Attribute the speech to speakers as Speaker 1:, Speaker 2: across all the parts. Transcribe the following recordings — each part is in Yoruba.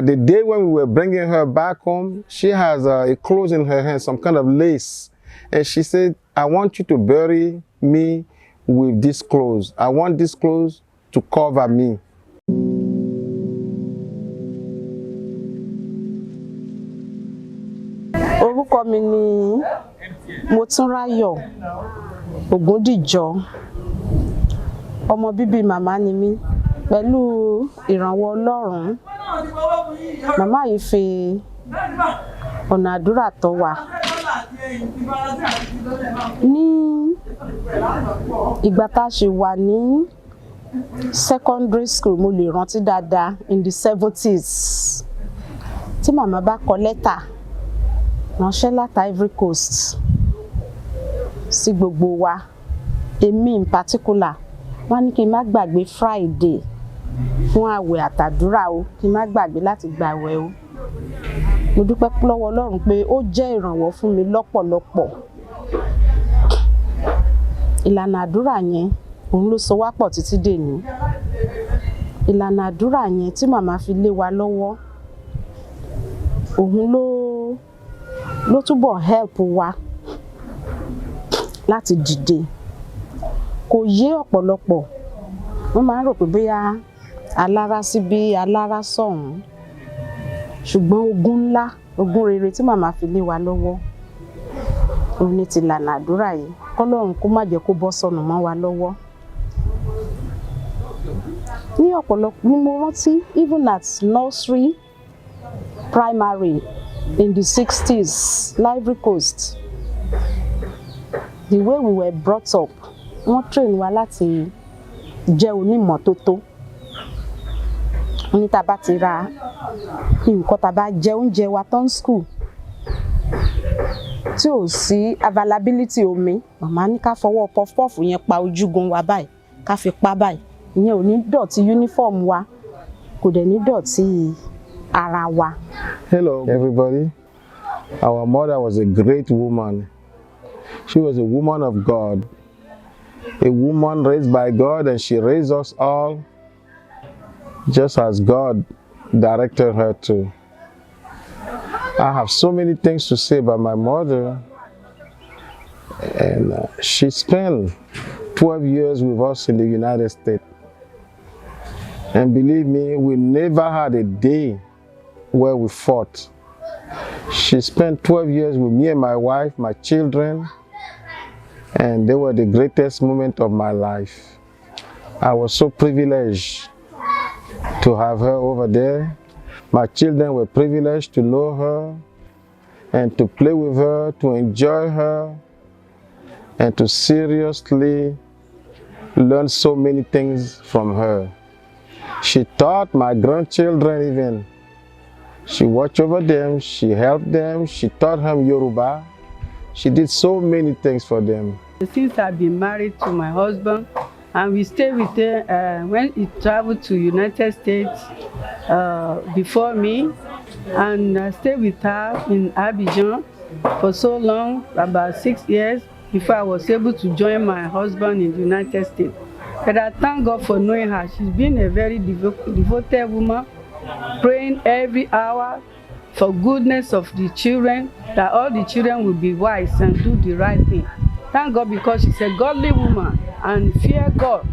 Speaker 1: The day when we were bringing her back home, she has a clothes in her hand, some kind of lace. And she said, I want you to bury me with this clothes. I want this clothes to cover me.
Speaker 2: Orúkọ mi ni Motunrayo Ogundijo. Ọmọ bíbí màmá ni mí. Pẹ̀lú ìrànwọ́ Ọlọ́run, màmá yìí fi ọ̀nà àdúrà tọ́ wa. Ní ìgbà tá a ṣì wà ní secondary school, mo lè rántí dáadáa in the 70s. Tí màmá bá kọ lẹ́tà ránṣẹ́ láti Ivory Coast sí gbogbo wa, èmi in particular, wọ́n ní kí n má gbàgbé Friday fún àwẹ̀ àtàdúrà o, kí n má gbàgbé láti gbààwẹ̀ o. Mo dúpẹ́ lọ́wọ́ Ọlọ́run pé ó jẹ́ ìrànwọ́ fún mi lọ́pọ̀lọpọ̀. Ìlànà àdúrà yẹn òun ló so wá pọ̀ títí dèní. Ìlànà àdúrà yẹn tí màmá fi lé wa lọ́wọ́, òun ló túbọ̀ help wa láti dìde. Kò yé ọ̀pọ̀lọpọ̀. Wọ́n máa ń rò pé bóyá alára síbí alára sọ̀hún. Ṣùgbọ́n ogun ńlá, ogun rere tí màmá fi lé wa lọ́wọ́, òun ni ti ìlànà àdúrà yìí. K'Ọlọ́run kó má jẹ́ kó bọ́ sọnù mọ́ wa lọ́wọ́. Ní ọ̀pọ̀lọpọ̀ ni mo rántí, even at nursery, primary in the 60s, Ivory Coast, the way we were brought up, wọ́n train wa láti jẹ́ onímọ́tótó. Ní tá bá ti ra nǹkan tá bá jẹ oúnjẹ wa tán school, tí ò sí availability omi, màmá ní ká fọwọ́ puff-puff yẹn pa ojúgun wa báyìí, ká fi pa báyìí. Ìyẹn ò ní dọ̀tí uniform wa, kò dẹ̀ ní dọ̀tí ara wa.
Speaker 1: Hello everybody. Our mother was a great woman. She was a woman of God. A woman raised by God, and she raised us all just as God directed her to. I have so many things to say about my mother, and she spent 12 years with us in the United States. And believe me, we never had a day where we fought. She spent 12 years with me and my wife, my children, and they were the greatest moment of my life. I was so privileged to have her over there. My children were privileged to know her and to play with her, to enjoy her, and to seriously learn so many things from her. She taught my grandchildren even. She watched over them, she helped them, she taught them Yoruba. She did so many things for them.
Speaker 3: Since I've been married to my husband, and we stayed with her when he traveled to United States before me, and I stayed with her in Abidjan for so long, about 6 years, before I was able to join my husband in the United States. But I thank God for knowing her. She's been a very devoted woman, praying every hour for goodness of the children, that all the children will be wise and do the right thing. Thank God, because she's a godly woman and fear God.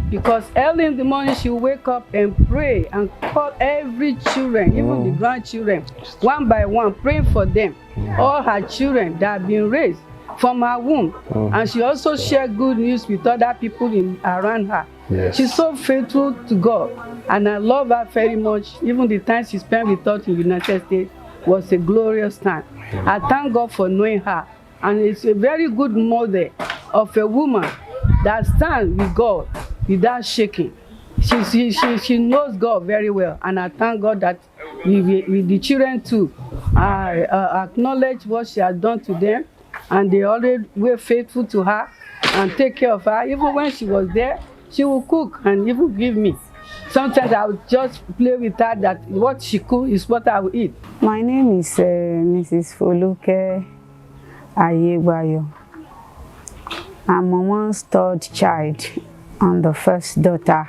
Speaker 3: Because early in the morning she will wake up and pray and call every children, even the grandchildren, one by one, praying for them. All her children that have been raised from her womb. And she also shared good news with other people around her.
Speaker 1: Yes.
Speaker 3: She's so faithful to God, and I love her very much. Even the time she spent with us in the United States was a glorious time. I thank God for knowing her, and it's a very good model of a woman that stands with God without shaking. She knows God very well, and I thank God that with the children too, I acknowledge what she has done to them, and they always were faithful to her and take care of her. Even when she was there, she will cook and even give me. Sometimes I would just play with her that what she cook is what I will eat.
Speaker 4: My name is Mrs. Foluke Ayanwede. I'm Mama's third child and the first daughter.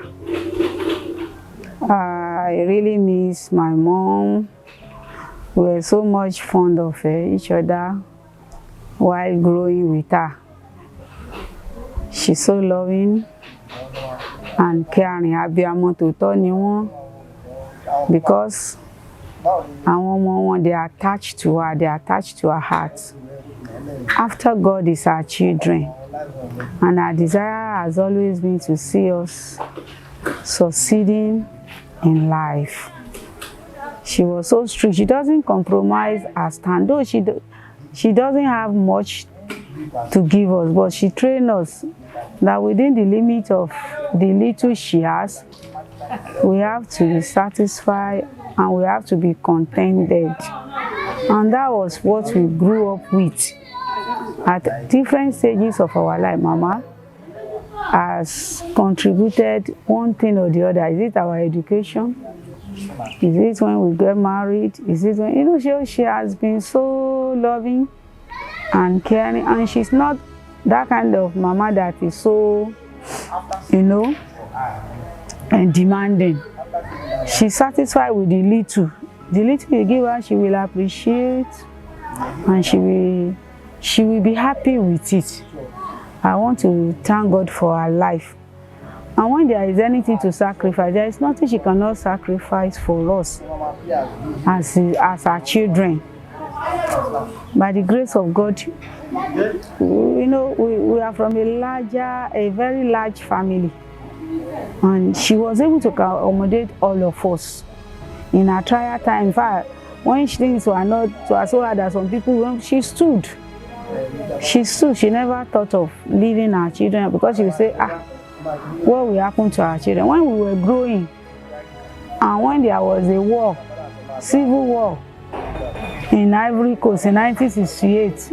Speaker 4: I really miss my mom. We were so much fond of each other while growing with her. She's so loving and caring. Abiyamọ tòótọ́ ni wọ́n, because àwọn ọmọ wọn, they are attached to her, they are attached to her heart. After God is our children, and our desire has always been to see us succeeding in life. She was so strict. She doesn't compromise her stand, though she doesn't have much to give us, but she trained us that within the limit of the little she has, we have to be satisfied and we have to be contented. And that was what we grew up with. At different stages of our life, Mama has contributed one thing or the other. Is it our education? Is it when we get married? Is it when, you know, she has been so loving and caring, and she's not that kind of mama that is so, you know, and demanding. She's satisfied with the little. The little you give her, she will appreciate, and she will be happy with it. I want to thank God for her life. And when there is anything to sacrifice, there is nothing she cannot sacrifice for us as our children. By the grace of God, you know, we are from a very large family, and she was able to accommodate all of us in her trial time. In fact, when things were not so hard as some people, she stood. She never thought of leaving our children, because she would say, what will happen to our children? When we were growing, and when there was a war, civil war in Ivory Coast in 1968,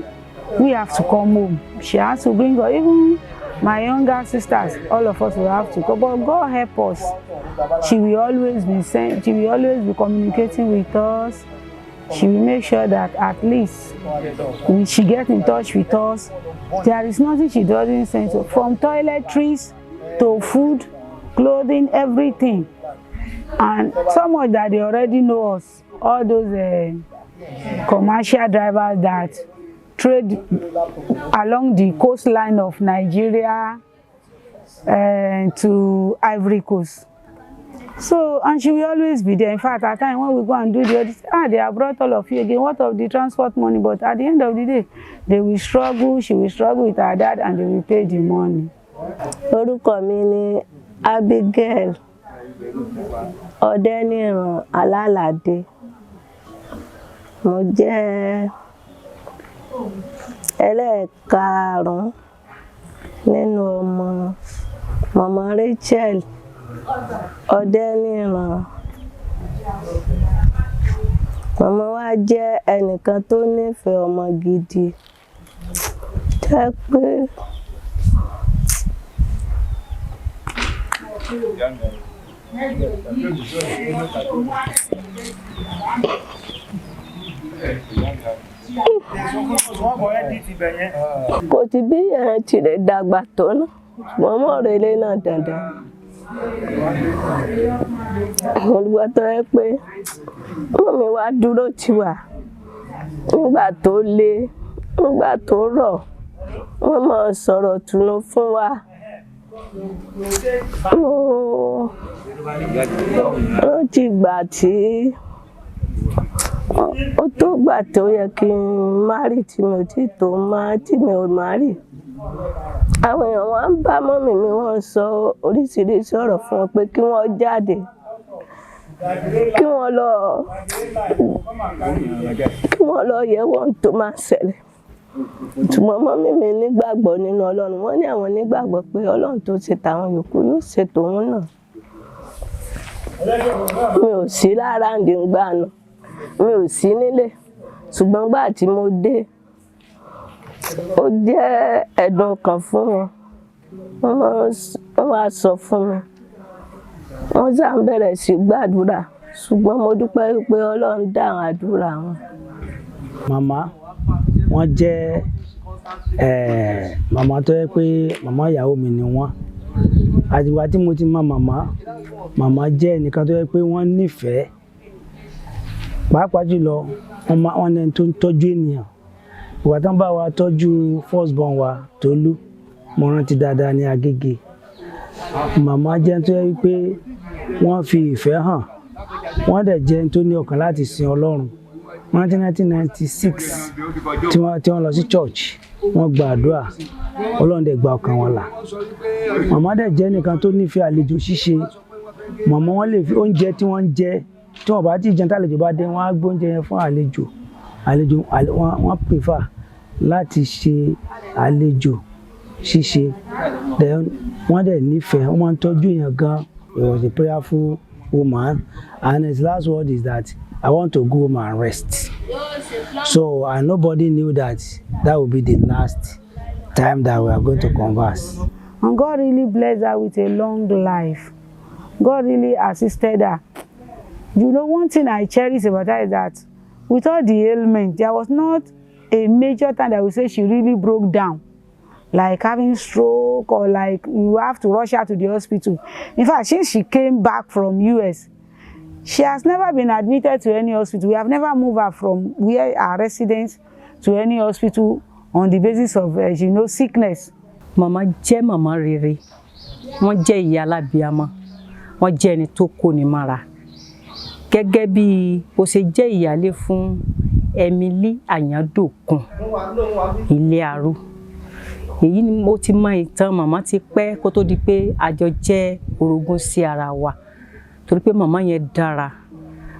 Speaker 4: we have to come home. She has to bring us, even my younger sisters, all of us will have to go. But God help us. She will always be sent, she will always be communicating with us. She will make sure that at least when she gets in touch with us, there is nothing she doesn't send to, from toiletries to food, clothing, everything. And so much that they already know us. All those commercial drivers that trade along the coastline of Nigeria to Ivory Coast. So, and she will always be there. In fact, at times when we go and do the audit, they have brought all of you again. What of the transport money? But at the end of the day, they will struggle. She will struggle with her dad, and they will pay the money.
Speaker 5: Orúkọ mi ni Abigail Odeniran Alalade. Mo jẹ́ ẹlẹ́ẹ̀karùn-ún nínú ọmọ Mama Racheal Odeniran. Mama wa jẹ́ ẹnìkan tó nífẹ̀ẹ́ ọmọ gidi. Jẹ́ pé kò tí bí yẹn tirẹ̀ dàgbà tó náà, mọ́mọ́ rẹ̀ lé náà dandan. Olùgbà tó yẹ pé mọ́mí wa dúró tì wá nígbà tó le, nígbà tó rọ̀, wọ́n máa sọ̀rọ̀ túnú fún wa. Ó ti gbà tí ó tó gbà tó yẹ kí n márì tí mi ò tí mi ò márì. Àwọn èèyàn wá ń bá mọ́mì mi, wọ́n sọ oríṣiríṣi ọ̀rọ̀ fún wọn pé kí wọ́n jáde, kí wọ́n lọ yẹ̀ wọ́n tó máa ṣẹlẹ̀. Ṣùgbọ́n mọ́mì mi nígbàgbọ́ nínú Ọlọ́run. Wọ́n ní àwọn nígbàgbọ́ pé Ọlọ́run tó ṣe tàwọn yòókù yóò ṣe tòun náà. Mi ò sí lára ǹdìngbà náà, mi ò sí nílé, ṣùgbọ́n gbà tí mo dé, ó jẹ́ ẹ̀dùn kan fún wọn. Wọ́n wá sọ fún mi, wọ́n sá ń bẹ̀rẹ̀ sí gbàdúrà, ṣùgbọ́n mo dúpẹ́ pé Ọlọ́run dáhùn àdúrà wọn.
Speaker 6: Màmá wọ́n jẹ́ màmá tó yẹ pé màmá ìyàwó mi ni wọ́n. àtìgbà tí mo ti mọ màmá jẹ́ ẹnìkan tó yẹ pé wọ́n nífẹ̀ẹ́ pàápàá jùlọ wọ́n ní tó ń tọ́jú ènìyàn. Ìgbà tán bá wa tọ́jú first born wa Tolú, mo rántí dáadáa ní Agége. Màmá jẹ́ tó yẹ pé wọ́n fi ìfẹ́ hàn, wọ́n dẹ̀ jẹ́ tó ní ọkàn láti sin Ọlọ́run. 1996 tí wọ́n lọ sí church, wọ́n gba àdúrà, Ọlọ́run dẹ̀ gba ọkàn wọn là. Màmá dẹ̀ jẹ́ nìkan tó nífẹ̀ẹ́ àlejò ṣíṣe. Màmá wọn lè fi oúnjẹ tí wọ́n ń jẹ, tí wọ́n bá ti jẹun tálejò bá dé, wọ́n á gbé oúnjẹ yẹn fún àlejò. Wọ́n prefer láti ṣe àlejò ṣíṣe. Wọ́n dẹ̀ nífẹ̀ẹ́, wọ́n máa ń tọ́jú èèyàn gan. He was a prayerful woman, and his last word is that I want to go home and rest. So, and nobody knew that would be the last time that we are going to converse.
Speaker 4: And God really blessed her with a long life. God really assisted her. You know, one thing I cherish about her is that with all the ailment, there was not a major time that we say she really broke down, like having stroke or like you have to rush her to the hospital. In fact, since she came back from US, she has never been admitted to any hospital. We have never moved her from where our residence to any hospital on the basis of, sickness.
Speaker 7: Mama jẹ́ mama rere, wọ́n jẹ́ ìyá alábíamọ, wọ́n jẹ́ ẹni tó kóni mára. Gẹ́gẹ́ bí ó ṣe jẹ́ ìyálé fún Emily Ayandokun ilé Arú. Èyí ni mo ti mọ ìtàn màmá ti pẹ́ kó tó di pé àjọ jẹ́ orogún sí ara wa. Torí pé màmá yẹn dára.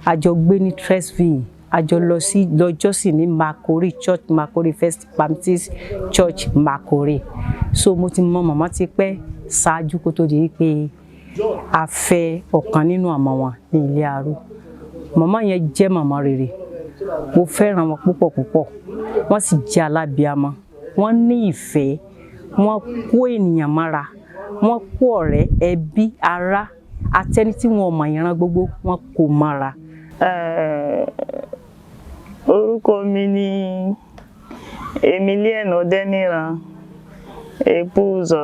Speaker 7: Àjọ gbé ní Tresville, àjọ lọ́jọ́sìn ní Makori Church, Makori First Baptist Church, Makori. So mo ti mọ màmá ti pẹ́ ṣáájú kó tó di pé a fẹ́ ọ̀kan nínú àmọ́ wọn ní ilé Arú. Màmá yẹn jẹ́ màmá rere. Mo fẹ́ràn wọn púpọ̀ púpọ̀. Wọ́n sì jẹ́ alábíamọ. Wọ́n ní ìfẹ́. Wọ́n kó ènìyàn mára. Wọ́n kó ọ̀rẹ́, ẹbí, ará, àtẹni tí wọn mọ̀ ìran gbogbo, wọ́n kó mára.
Speaker 8: Orúkọ mi ni Ayanwede Odeniran, épouse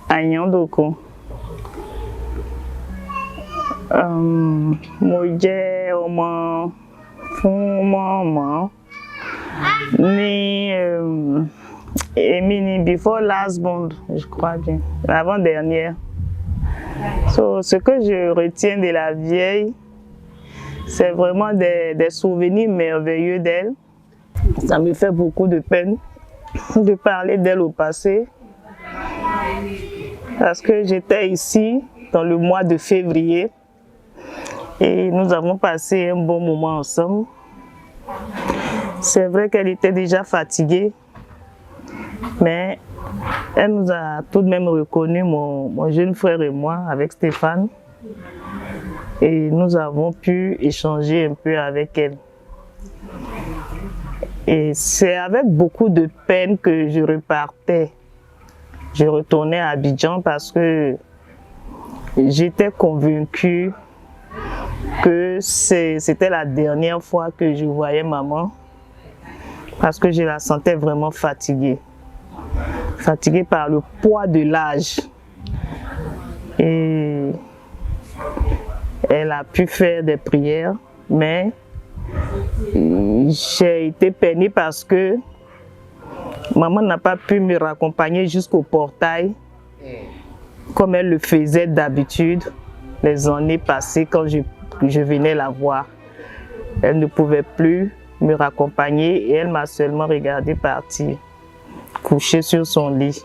Speaker 8: Ayandokun. Mo jẹ́ ọmọ fún màmá ní before last born, je crois bien, l'avant-dernière. So, ce que je retiens de la vieille, c'est vraiment des souvenirs merveilleux d'elle. Ça me fait beaucoup de peine de parler d'elle au passé, parce que j'étais ici dans le mois de février et nous avons passé un bon moment ensemble. C'est vrai qu'elle était déjà fatiguée, mais elle nous a tout de même reconnu, mon jeune frère et moi, avec Stéphane, et nous avons pu échanger un peu avec elle. Et c'est avec beaucoup de peine que je repartais. Je retournais à Abidjan parce que j'étais convaincue que c'était la dernière fois que je voyais maman, parce que je la sentais vraiment fatiguée. Fatiguée par le poids de l'âge. Et elle a pu faire des prières, mais j'ai été peinée parce que maman n'a pas pu me raccompagner jusqu'au portail comme elle le faisait d'habitude les années passées quand je venais la voir. Elle ne pouvait plus me raccompagner et elle m'a seulement regardé partir, couchée sur son lit.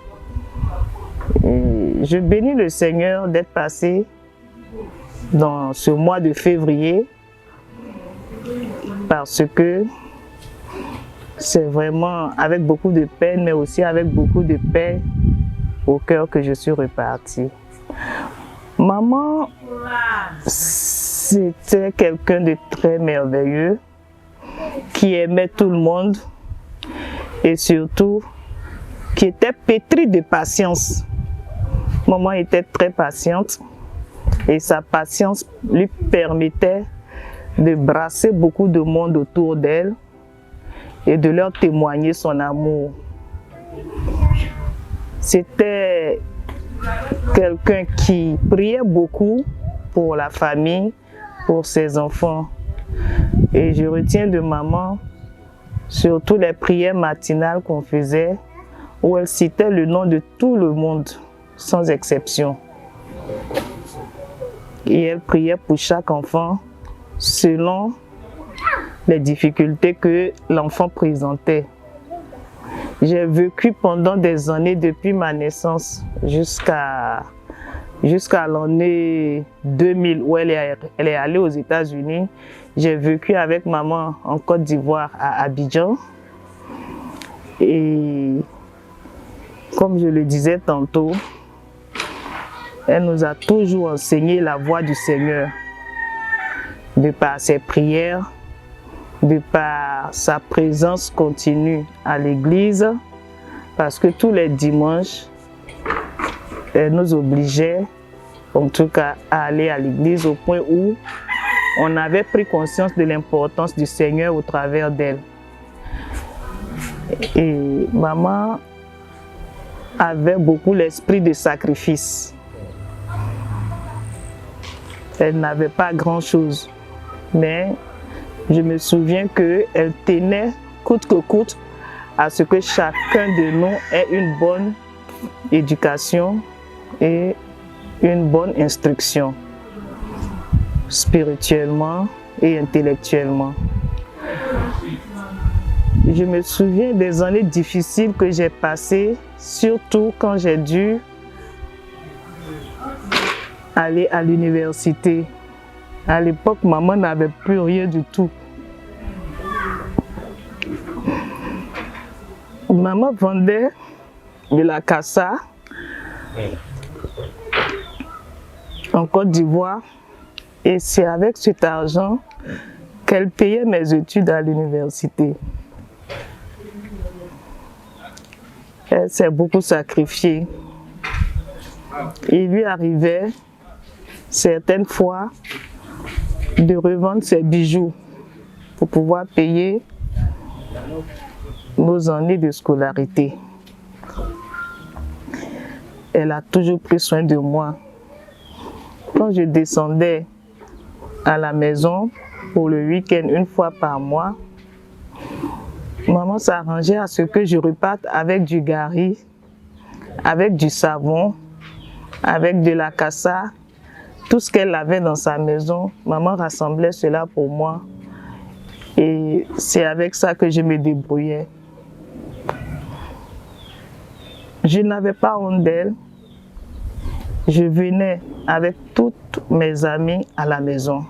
Speaker 8: Et je bénis le Seigneur d'être passé dans ce mois de février, parce que c'est vraiment avec beaucoup de peine, mais aussi avec beaucoup de paix au cœur que je suis repartie. Maman, c'était quelqu'un de très merveilleux, qui aimait tout le monde et surtout qui était pétri de patience. Maman était très patiente et sa patience lui permettait de brasser beaucoup de monde autour d'elle et de leur témoigner son amour. C'était quelqu'un qui priait beaucoup pour la famille, pour ses enfants. Et je retiens de maman surtout les prières matinales qu'on faisait, où elle citait le nom de tout le monde, sans exception. Et elle priait pour chaque enfant selon les difficultés que l'enfant présentait. J'ai vécu pendant des années depuis ma naissance jusqu'à l'année 2000 où elle est allée aux États-Unis. J'ai vécu avec maman en Côte d'Ivoire à Abidjan. Et comme je le disais tantôt, elle nous a toujours enseigné la voie du Seigneur, de par ses prières, de par sa présence continue à l'église, parce que tous les dimanches, elle nous obligeait, en tout cas, à aller à l'église au point où on avait pris conscience de l'importance du Seigneur au travers d'elle. Et maman avait beaucoup l'esprit de sacrifice. Elle n'avait pas grand-chose, mais je me souviens qu'elle tenait coûte que coûte à ce que chacun de nous ait une bonne éducation et une bonne instruction, spirituellement et intellectuellement. Je me souviens des années difficiles que j'ai passées, surtout quand j'ai dû aller à l'université. À l'époque, maman n'avait plus rien du tout. Maman vendait de la cassa en Côte d'Ivoire et c'est avec cet argent qu'elle payait mes études à l'université. Elle s'est beaucoup sacrifiée. Il lui arrivait certaines fois de revendre ses bijoux pour pouvoir payer nos années de scolarité. Elle a toujours pris soin de moi. Quand je descendais à la maison pour le week-end une fois par mois, maman s'arrangeait à ce que je reparte avec du gari, avec du savon, avec de la cassa, tout ce qu'elle avait dans sa maison. Maman rassemblait cela pour moi et c'est avec ça que je me débrouillais. Je n'avais pas honte d'elle. Je venais avec toutes mes amies à la maison.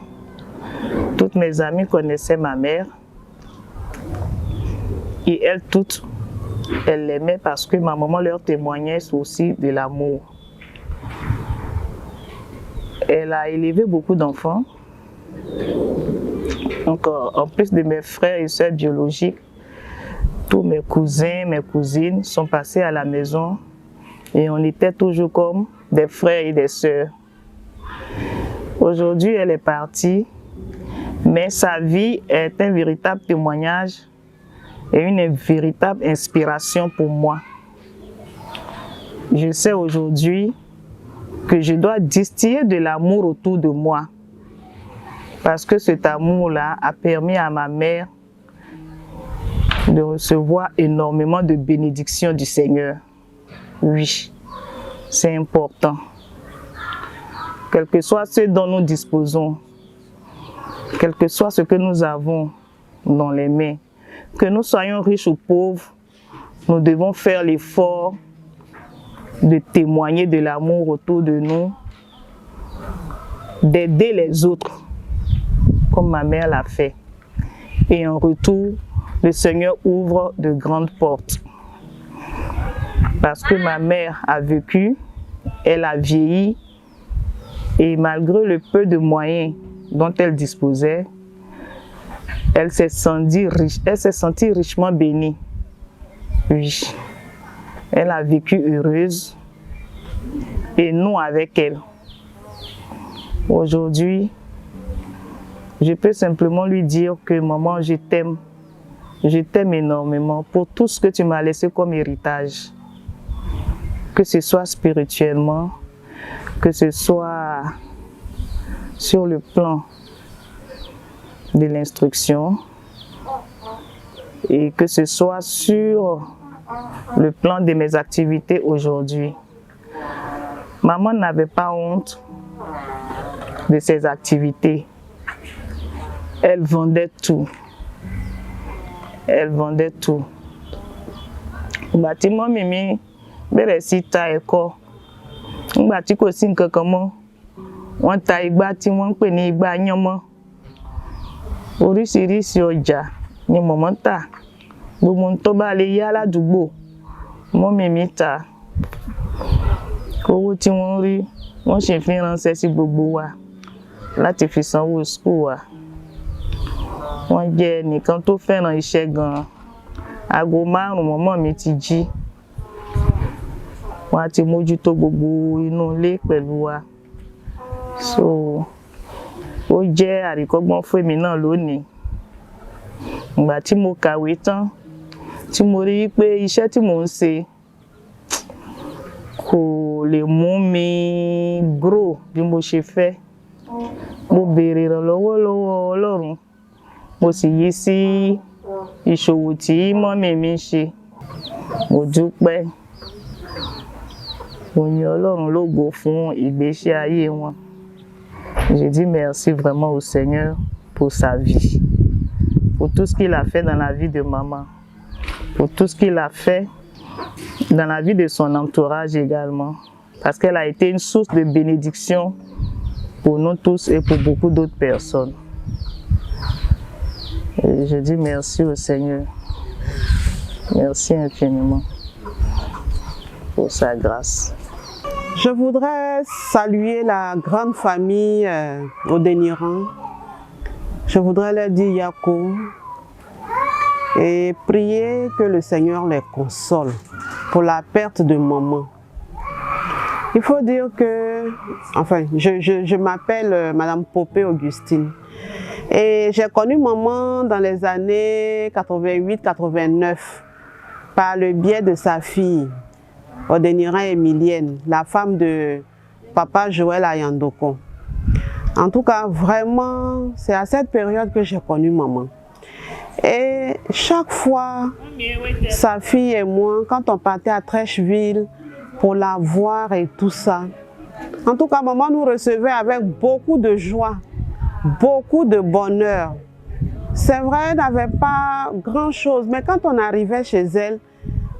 Speaker 8: Toutes mes amies connaissaient ma mère. Et elles toutes, elles l'aimaient parce que ma maman leur témoignait aussi de l'amour. Elle a élevé beaucoup d'enfants. Donc, en plus de mes frères et sœurs biologiques, tous mes cousins, mes cousines sont passés à la maison et on était toujours comme des frères et des sœurs. Aujourd'hui, elle est partie, mais sa vie est un véritable témoignage et une véritable inspiration pour moi. Je sais aujourd'hui que je dois distiller de l'amour autour de moi parce que cet amour-là a permis à ma mère de recevoir énormément de bénédictions du Seigneur. Oui, c'est important. Quel que soit ce dont nous disposons, quel que soit ce que nous avons dans les mains, que nous soyons riches ou pauvres, nous devons faire l'effort de témoigner de l'amour autour de nous, d'aider les autres, comme ma mère l'a fait. Et en retour, le Seigneur ouvre de grandes portes. Parce que ma mère a vécu, elle a vieilli, et malgré le peu de moyens dont elle disposait, elle s'est sentie richement bénie. Oui, elle a vécu heureuse, et nous avec elle. Aujourd'hui, je peux simplement lui dire que maman, je t'aime. Je t'aime énormément pour tout ce que tu m'as laissé comme héritage. que ce soit spirituellement, que ce soit sur le plan de l'instruction et que ce soit sur le plan de mes activités aujourd'hui. Maman n'avait pas honte de ses activités. Elle vendait tout. Elle vendait tout. Bâtiment mimi, bẹ̀rẹ̀ sí ta ẹ̀kọ. Nígbà tí kò sí nǹkan kan mọ́, wọ́n ta igbá tí wọ́n ń pè ní igbá yánmọ́. Oríṣiríṣi ọjà ni mọ̀mọ́ ń tà. Gbogbo ohun tó bá lè yá ládùúgbò, mọ́mì mi tà. Owó tí wọ́n rí, wọ́n sì fi ránṣẹ́ sí gbogbo wa láti fi sanwó school wa. Wọ́n jẹ́ ẹnìkan tó fẹ́ràn iṣẹ́ gan-an. Aago 5 mọ̀mọ́ mi ti jí. Wọ́n á ti mójútó gbogbo inú ilé pẹ̀lú wa. So, ó jẹ́ àríkọ́gbọ́n fún èmi náà lónìí. Ìgbà tí mo kàwé tán, tí mo rí pé iṣẹ́ tí mò ń ṣe kò lè mú mi grow bí mo ṣe fẹ́. Mo béèrè ìrànlọ́wọ́ lọ́wọ́ Ọlọ́run. Mo sì yí sí ìṣòwò tí mọ́mì mi ń ṣe. Mo dúpẹ́. Mo yin Ọlọ́run lógo fún ìgbésí ayé wọn. Je dis merci vraiment au Seigneur pour sa vie, pour tout ce qu'il a fait dans la vie de maman, pour tout ce qu'il a fait dans la vie de son entourage également, parce qu'elle a été une source de bénédiction pour nous tous et pour beaucoup d'autres personnes. Et je dis merci au Seigneur. Merci infiniment pour sa grâce.
Speaker 9: Je voudrais saluer la grande famille Odeniran. Je voudrais leur dire Yako et prier que le Seigneur les console pour la perte de maman. Il faut dire que, enfin, je m'appelle Madame Popé Augustine et j'ai connu maman dans les années 88-89 par le biais de sa fille Odeniran Emilienne, la femme de Papa Racheal Ayanwede. En tout cas, vraiment, c'est à cette période que j'ai connu maman. Et chaque fois, sa fille et moi, quand on partait à Trècheville pour la voir et tout ça, en tout cas, maman nous recevait avec beaucoup de joie, beaucoup de bonheur. C'est vrai, elle n'avait pas grand-chose, mais quand on arrivait chez elle,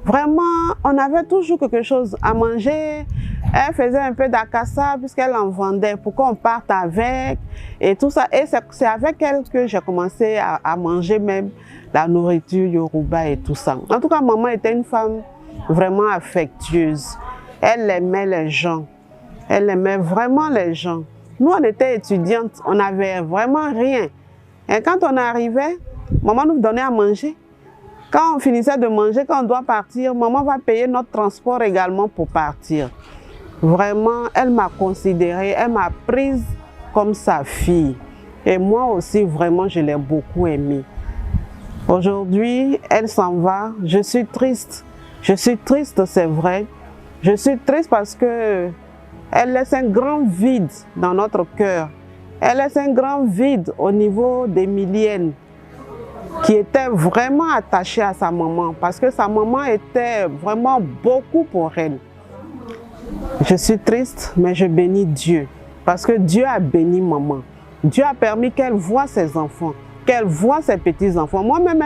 Speaker 9: vraiment, on avait toujours quelque chose à manger. Elle faisait un peu d'acassa puisqu'elle en vendait pour qu'on parte avec et tout ça. Et c'est avec elle que j'ai commencé à manger même la nourriture yoruba et tout ça. En tout cas, maman était une femme vraiment affectueuse. Elle aimait les gens. Elle aimait vraiment les gens. Nous, on était étudiantes, on n'avait vraiment rien. Et quand on arrivait, maman nous donnait à manger. Quand on finissait de manger, quand on doit partir, maman va payer notre transport également pour partir. Vraiment, elle m'a considérée, elle m'a prise comme sa fille. Et moi aussi, vraiment, je l'ai beaucoup aimée. Aujourd'hui, elle s'en va. Je suis triste. Je suis triste, c'est vrai. Je suis triste parce que elle laisse un grand vide dans notre cœur. Elle laisse un grand vide au niveau d'Emilienne, qui était vraiment attachée à sa maman, parce que sa maman était vraiment beaucoup pour elle. Je suis triste, mais je bénis Dieu, parce que Dieu a béni maman. Dieu a permis qu'elle voie ses enfants, qu'elle voie ses petits-enfants. Moi-même,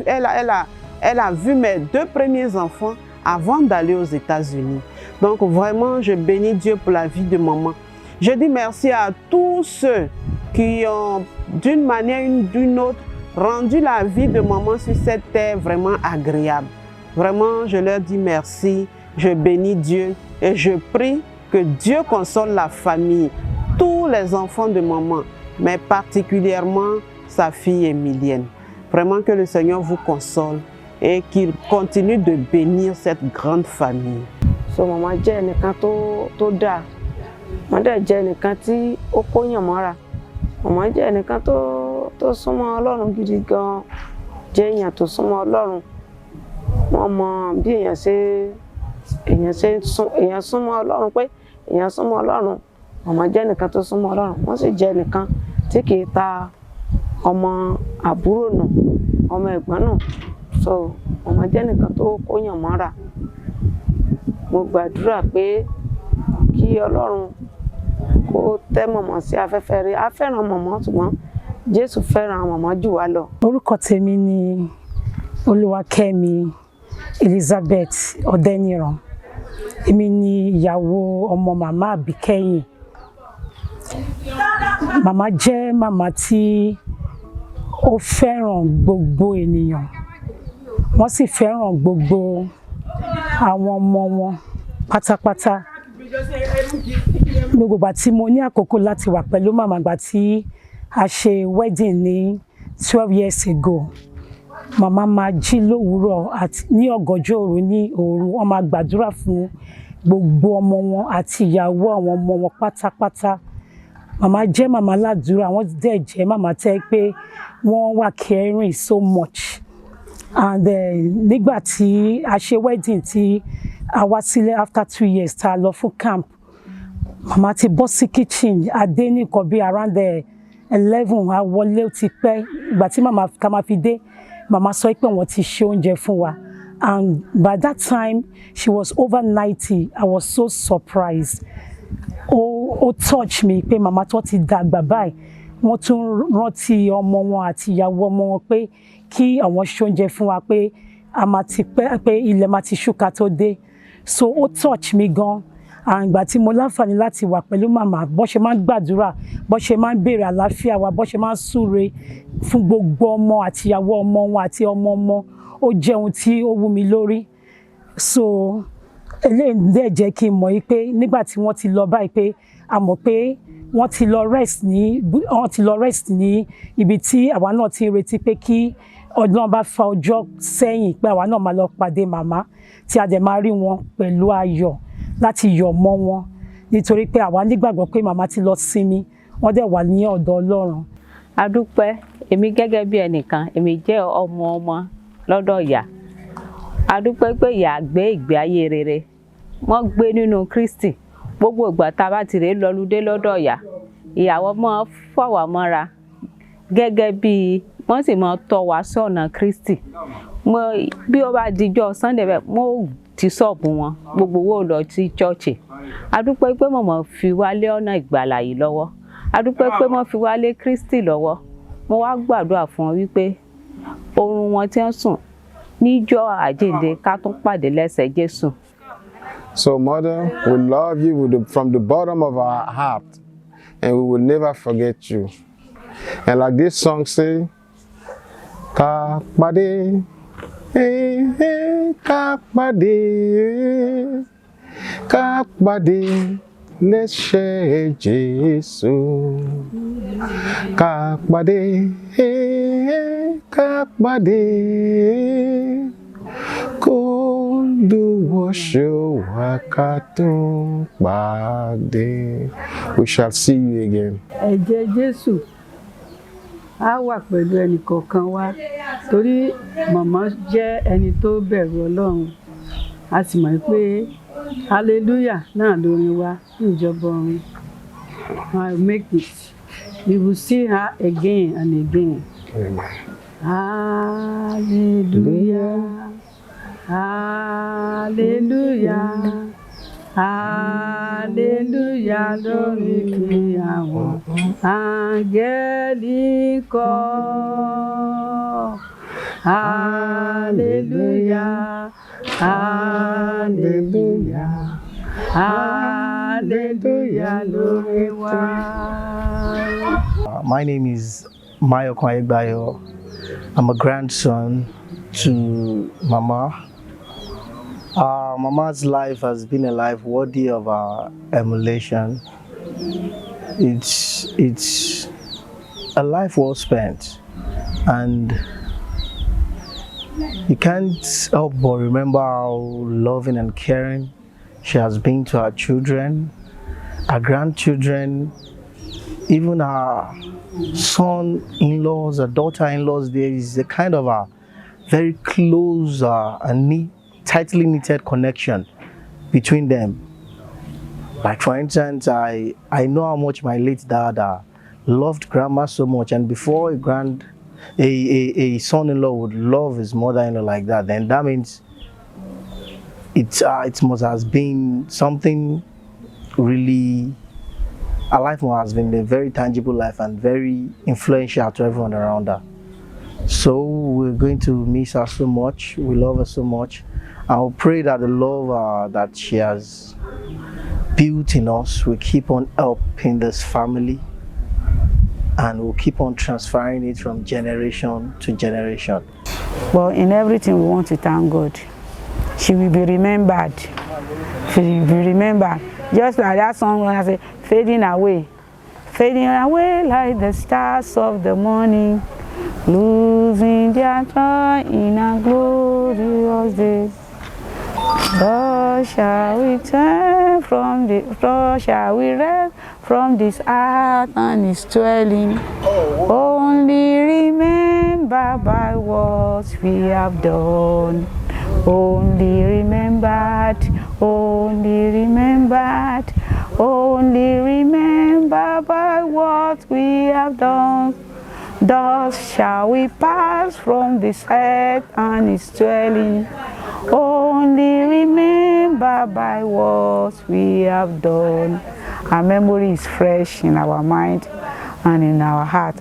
Speaker 9: elle a vu mes 2 premiers enfants avant d'aller aux États-Unis. Donc vraiment, je bénis Dieu pour la vie de maman. Je dis merci à tous ceux qui ont, d'une manière ou d'une autre, rendu la vie de maman sur cette terre vraiment agréable. Vraiment, je leur dis merci, je bénis Dieu et je prie que Dieu console la famille, tous les enfants de maman, mais particulièrement sa fille Emilienne. Vraiment que le Seigneur vous console et qu'il continue de bénir cette grande famille.
Speaker 10: So maman jẹ́ ẹnìkan tó dáa, wọ́n dẹ̀ jẹ́ ẹnìkan tí ó kóyàn mọ́ra. Maman jẹ́ ẹnìkan tó súnmọ́ Ọlọ́run gidi gan, jẹ́ èèyàn tó súnmọ́ Ọlọ́run. Wọ́n mọ bí èèyàn ṣe èèyàn súnmọ́ Ọlọ́run pé èèyàn súnmọ́ Ọlọ́run. Màmá jẹ́ ẹnìkan tó súnmọ́ Ọlọ́run, wọ́n sì jẹ́ ẹnìkan tí kì í ta ọmọ àbúrò nù, ọmọ ẹ̀gbọ́n nù. So màmá jẹ́ ẹnìkan tó kóyàn mọ́ra. Mo gbàdúrà pé kí Ọlọ́run kó tẹ́ màmá sí afẹ́fẹ́ rere. A fẹ́ràn màmá ṣùgbọ́n Jésù fẹ́ràn màmá jù wá lọ.
Speaker 11: Orúkọ tèmi ni Olúwakẹ́mi Elizabeth Odeniran. Èmi ni ìyàwó ọmọ màmá àbíkẹ́yìn. Màmá jẹ́ màmá tí ó fẹ́ràn gbogbo ènìyàn. Wọ́n sì fẹ́ràn gbogbo àwọn ọmọ wọn pátápátá. Gbogbo ìgbà tí mo ní àkókò láti wà pẹ̀lú màmá ìgbà tí a ṣe wedding ní 12 years ago. Màmá máa jí lówùúrọ̀ àti ní ọ̀gànjọ́ òru ní òru. Wọ́n máa gbàdúrà fún gbogbo ọmọ wọn àti ìyàwó àwọn ọmọ wọn pátápátá. Màmá jẹ́ màmá ládùúrà, wọ́n dẹ̀ jẹ́ màmá tẹ́ pé wọ́n wà caring so much. And nígbà tí a ṣe wedding tí a wá sílé after 2 years tá a lọ fún camp, màmá ti bọ́ sí kitchen. A dé ní nǹkan bí around 11, a wọlé ó ti pẹ́. Ìgbà tí màmá ká máa fi dé, màmá sọ pé wọ́n ti ṣe oúnjẹ fún wa. And by that time, she was over 90. I was so surprised. Ó touch me pé màmá tó ti dàgbà báyìí. Wọ́n tún rántí ọmọ wọn àti ìyàwó ọmọ wọn pé kí àwọn ṣe oúnjẹ fún wa pé a máa ti pẹ́ pé ilẹ̀ máa ti ṣú ká tó dé. So ó touch me gan. Àgbà tí mo láǹfààní láti wà pẹ̀lú màmá, bó ṣe máa ń gbàdúrà, bó ṣe máa ń béèrè àlàáfíà wa, bó ṣe máa ń súre fún gbogbo ọmọ àti ìyàwó ọmọ wọn àti ọmọ ọmọ, ó jẹ́ ohun tí ó wú mi lórí. So eléyìí dẹ̀ jẹ́ kí n mọ̀ pé nígbà tí wọ́n ti lọ báyìí pé a mọ̀ pé wọ́n ti lọ rest ní ibi tí àwa náà ti ń retí pé kí Ọlọ́run bá fa ọjọ́ sẹ́yìn pé àwa náà máa lọ pàdé màmá tí a dẹ̀ máa rí wọn pẹ̀lú ayọ̀ láti yọ̀ mọ́ wọn, nítorí pé àwa nígbàgbọ́ pé màmá ti lọ sinmi, wọ́n dẹ̀ wà ní ọ̀dọ̀ Ọlọ́run.
Speaker 12: A dúpẹ́, èmi gẹ́gẹ́ bí ẹnìkan, èmi jẹ́ ọmọ lọ́dọ̀ ìyá. A dúpẹ́ pé ìyá gbé ìgbé ayé rere. Wọ́n gbé nínú Kristi. Gbogbo ìgbà tá a bá ti rè lọ́ludé lọ́dọ̀ ìyá, ìyàwó máa fà wá mọ́ra gẹ́gẹ́ bí wọ́n sì máa tọ́ wa sọ́nà Kristi. Bí ó bá dijọ́ Sunday bẹ́ẹ̀, mo ti ṣọ́ọ̀bù wọn, gbogbo owó lọ sí chọ́ọ̀chì. A dúpẹ́ pé màmá fi wá lé ọ̀nà ìgbàlà yìí lọ́wọ́. A dúpẹ́ pé wọ́n fi wá lé Kristi lọ́wọ́. Mo wá gbàdúrà fún wọn wípé oorun wọn tí ń sùn níjọ́ àjíǹde ká tún pàdé lẹ́sẹ̀ Jésù.
Speaker 1: So, Mother, we love you from the bottom of our heart, and we will never forget you. And like this song say, Ká pàdé, ká pàdé, ká pàdé lẹ́sẹ̀ Jésù. Ká pàdé, ká pàdé. We shall see you again.
Speaker 3: Ẹ̀jẹ̀ Jésù á wà pẹ̀lú ẹnìkọ̀ọ̀kan wa torí màmá jẹ́ ẹni tó bẹ̀rù Ọlọ́run. A sì mọ̀ pé hallelujah náà lórin wa ní ìjọba ọ̀run. I will make it. We will see her again and again.
Speaker 1: Amen.
Speaker 3: Hallelujah. Hallelujah. Hallelujah lórí kí àwọn áńgẹ́lì kọ́. Hallelujah. Hallelujah. Hallelujah lórí wa.
Speaker 13: My name is Mama Racheal Ayanwede. I'm a grandson to Mama. Mama's life has been a life worthy of our emulation. It's a life well spent, and you can't help but remember how loving and caring she has been to our children, our grandchildren, even our son-in-laws, our daughter-in-laws. There is a kind of a very close and tightly knitted connection between them. Like for instance, I know how much my late dad loved grandma so much, and before a son-in-law would love his mother-in-law like that, then that means it must have been something really. Her life has been a very tangible life and very influential to everyone around her. So we're going to miss her so much. We love her so much. I'll pray that the love that she has built in us will keep on helping this family, and we'll keep on transferring it from generation to generation.
Speaker 4: Well, in everything we want to thank God. She will be remembered. She will be remembered. Just like that song when I say, fading away like the stars of the morning, losing their joy in a glorious day. Thus shall we turn from thus shall we rest from this earth and its dwelling. Only remember by what we have done. Only remembered, only remembered, only remember by what we have done. Thus shall we pass from this earth and its dwelling. Only remember by what we have done. Our memory is fresh in our mind and in our heart.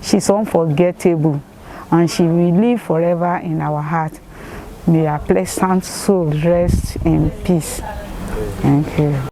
Speaker 4: She's unforgettable, and she will live forever in our heart. May her pleasant soul rest in peace. Thank you.